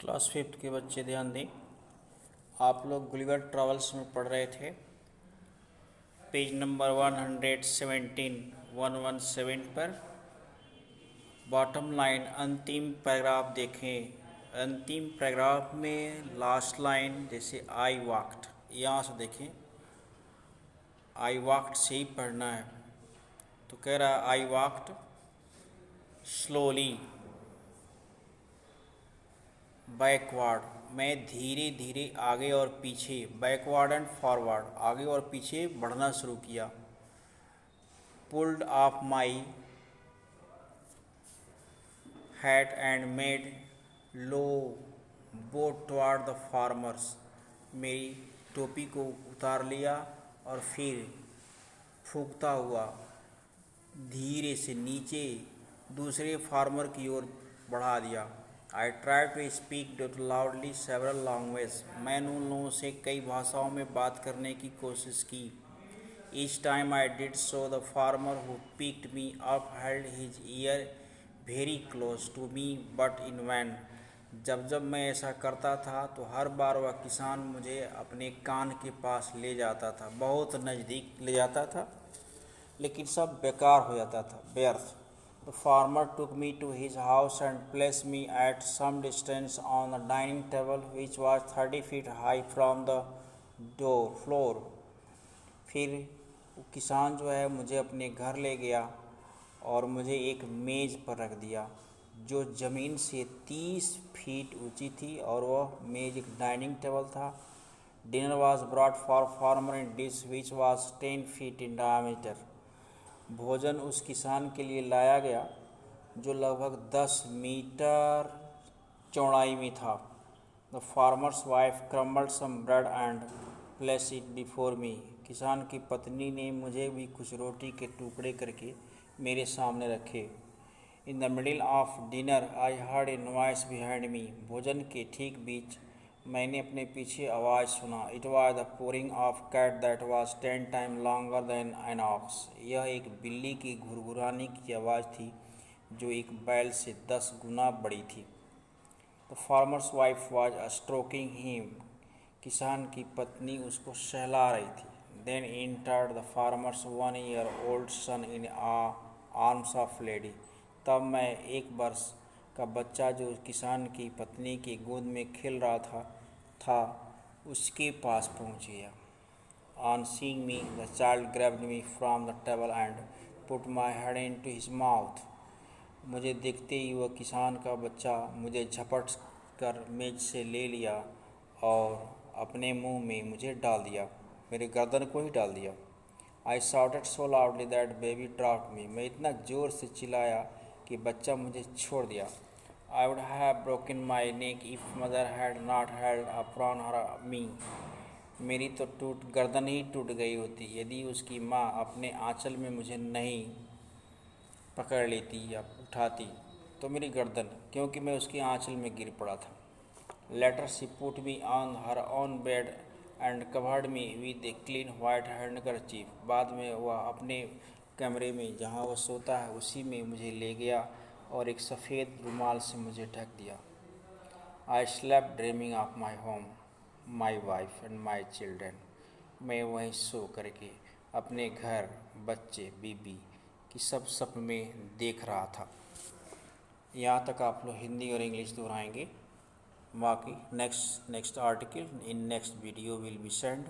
Class fifth के बच्चे ध्यान दें। आप लोग गुलिवर ट्रैवल्स में पढ़ रहे थे। पेज नंबर 117 पर बॉटम लाइन अंतिम पैराग्राफ देखें। अंतिम पैराग्राफ में लास्ट लाइन जैसे आई वॉक्ड, यहाँ से देखें आई वॉक्ड से ही पढ़ना है। तो कह रहा है आई वॉक्ड स्लोली बैकवर्ड, मैं धीरे धीरे आगे और पीछे, बैकवर्ड एंड फॉरवर्ड, आगे और पीछे बढ़ना शुरू किया। Pulled of my hat and made low boat toward the farmers, मेरी टोपी को उतार लिया और फिर फूंकता हुआ धीरे से नीचे दूसरे फार्मर की ओर बढ़ा दिया। I try to speak loudly several language, मैंने उन लोगों से कई भाषाओं में बात करने की कोशिश की। Each time I did so the farmer who picked me up held his ear very close to me but in vain, जब जब मैं ऐसा करता था तो हर बार वह किसान मुझे अपने कान के पास ले जाता था, बहुत नज़दीक ले जाता था, लेकिन सब बेकार हो जाता था, व्यर्थ। The farmer took me to his house and placed me at some distance on the dining table which was 30 feet high from the floor. फिर किसान जो है मुझे अपने घर ले गया और मुझे एक मेज़ पर रख दिया जो ज़मीन से 30 फीट ऊंची थी, और वह मेज़ एक डाइनिंग टेबल था। Dinner was brought for farmer in dish which was 10 feet in diameter. भोजन उस किसान के लिए लाया गया जो लगभग 10 मीटर चौड़ाई में था। The farmer's wife crumbled some bread and place it before me, किसान की पत्नी ने मुझे भी कुछ रोटी के टुकड़े करके मेरे सामने रखे। In the middle of dinner I heard a noise behind me, भोजन के ठीक बीच मैंने अपने पीछे आवाज़ सुना। It was the purring of cat that was 10 time longer than an ox, यह एक बिल्ली की घुरघुराने की आवाज़ थी जो एक बैल से 10 गुना बड़ी थी। The farmer's wife was stroking him, किसान की पत्नी उसको सहला रही थी। Then entered the farmer's 1 year old son in arms of lady, तब मैं एक वर्ष का बच्चा जो किसान की पत्नी की गोद में खेल रहा था उसके पास पहुंच गया। On seeing me the child grabbed me from the table and put my head into his mouth, मुझे देखते ही वह किसान का बच्चा मुझे झपट कर मेज से ले लिया और अपने मुंह में मुझे डाल दिया, मेरे गर्दन को ही डाल दिया। आई shouted so loudly that baby dropped me, मैं इतना ज़ोर से चिल्लाया कि बच्चा मुझे छोड़ दिया। I would have broken my neck if mother had not held upon her me, मेरी तो गर्दन ही टूट गई होती यदि उसकी माँ अपने आंचल में मुझे नहीं पकड़ लेती या उठाती तो मेरी गर्दन, क्योंकि मैं उसकी आंचल में गिर पड़ा था। Later she put me on her own bed and covered me with a clean white handkerchief, बाद में वह अपने कमरे में जहाँ वह सोता है उसी में मुझे ले गया और एक सफ़ेद रुमाल से मुझे ढक दिया। I slept dreaming of my home, my wife and my children, मैं वहीं सो करके अपने घर, बच्चे, बीबी की सब सपने देख रहा था। यहाँ तक आप लोग हिंदी और इंग्लिश दोहराएंगे। बाकी next article in next video will be send.